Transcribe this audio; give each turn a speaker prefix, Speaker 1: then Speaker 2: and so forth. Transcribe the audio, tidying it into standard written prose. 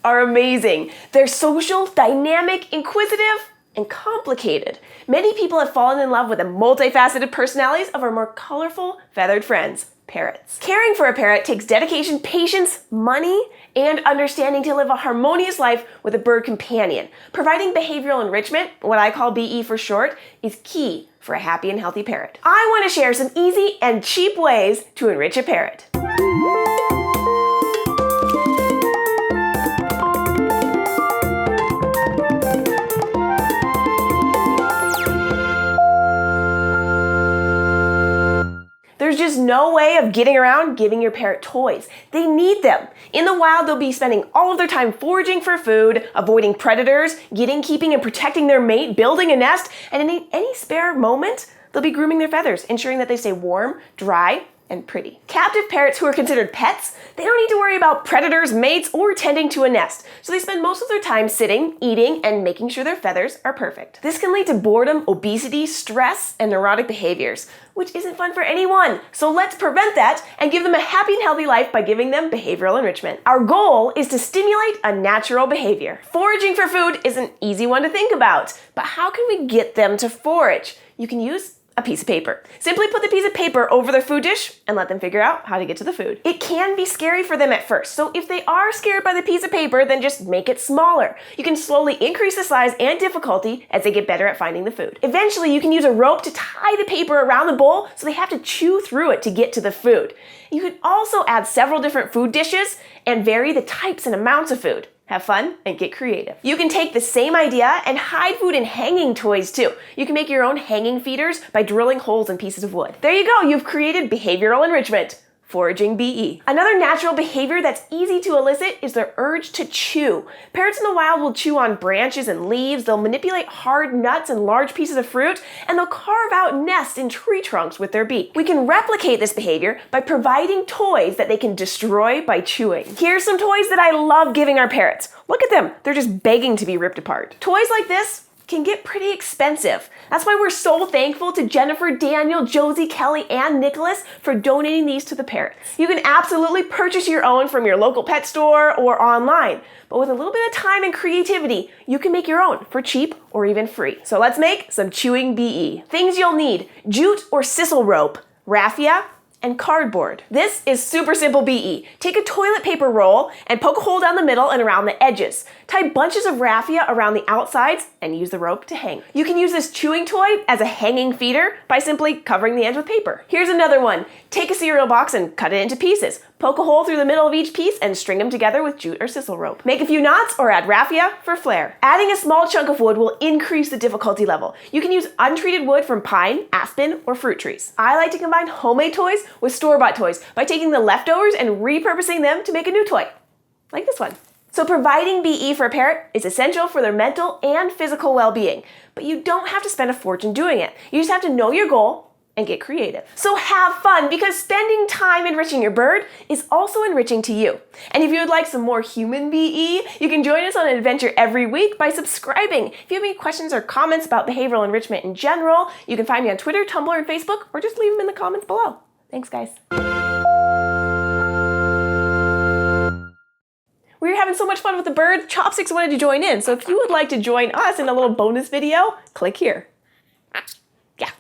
Speaker 1: are amazing. They're social, dynamic, inquisitive, and complicated. Many people have fallen in love with the multifaceted personalities of our more colorful, feathered friends, parrots. Caring for a parrot takes dedication, patience, money, and understanding to live a harmonious life with a bird companion. Providing behavioral enrichment, what I call BE for short, is key for a happy and healthy parrot. I want to share some easy and cheap ways to enrich a parrot. There's just no way of getting around giving your parrot toys. They need them. In the wild, they'll be spending all of their time foraging for food, avoiding predators, getting, keeping, and protecting their mate, building a nest, and in any spare moment, they'll be grooming their feathers, ensuring that they stay warm, dry, and pretty. Captive parrots who are considered pets, they don't need to worry about predators, mates, or tending to a nest. So they spend most of their time sitting, eating, and making sure their feathers are perfect. This can lead to boredom, obesity, stress, and neurotic behaviors, which isn't fun for anyone. So let's prevent that and give them a happy and healthy life by giving them behavioral enrichment. Our goal is to stimulate a natural behavior. Foraging for food is an easy one to think about, but how can we get them to forage? You can use a piece of paper. Simply put the piece of paper over their food dish and let them figure out how to get to the food. It can be scary for them at first, so if they are scared by the piece of paper, then just make it smaller. You can slowly increase the size and difficulty as they get better at finding the food. Eventually, you can use a rope to tie the paper around the bowl so they have to chew through it to get to the food. You can also add several different food dishes and vary the types and amounts of food. Have fun and get creative. You can take the same idea and hide food in hanging toys too. You can make your own hanging feeders by drilling holes in pieces of wood. There you go, you've created behavioral enrichment. Foraging BE. Another natural behavior that's easy to elicit is their urge to chew. Parrots in the wild will chew on branches and leaves, they'll manipulate hard nuts and large pieces of fruit, and they'll carve out nests in tree trunks with their beak. We can replicate this behavior by providing toys that they can destroy by chewing. Here's some toys that I love giving our parrots. Look at them, they're just begging to be ripped apart. Toys like this can get pretty expensive. That's why we're so thankful to Jennifer, Daniel, Josie, Kelly, and Nicholas for donating these to the parrots. You can absolutely purchase your own from your local pet store or online, but with a little bit of time and creativity, you can make your own for cheap or even free. So let's make some chewing BE. Things you'll need: jute or sisal rope, raffia, and cardboard. This is super simple BE. Take a toilet paper roll and poke a hole down the middle and around the edges. Tie bunches of raffia around the outsides and use the rope to hang. You can use this chewing toy as a hanging feeder by simply covering the ends with paper. Here's another one. Take a cereal box and cut it into pieces. Poke a hole through the middle of each piece and string them together with jute or sisal rope. Make a few knots or add raffia for flair. Adding a small chunk of wood will increase the difficulty level. You can use untreated wood from pine, aspen, or fruit trees. I like to combine homemade toys with store-bought toys by taking the leftovers and repurposing them to make a new toy, like this one. So providing BE for a parrot is essential for their mental and physical well-being, but you don't have to spend a fortune doing it. You just have to know your goal and get creative. So have fun, because spending time enriching your bird is also enriching to you. And if you would like some more human BE, you can join us on an adventure every week by subscribing. If you have any questions or comments about behavioral enrichment in general, you can find me on Twitter, Tumblr, and Facebook, or just leave them in the comments below. Thanks, guys. We were having so much fun with the birds. Chopsticks wanted to join in, so if you would like to join us in a little bonus video, click here. Yeah.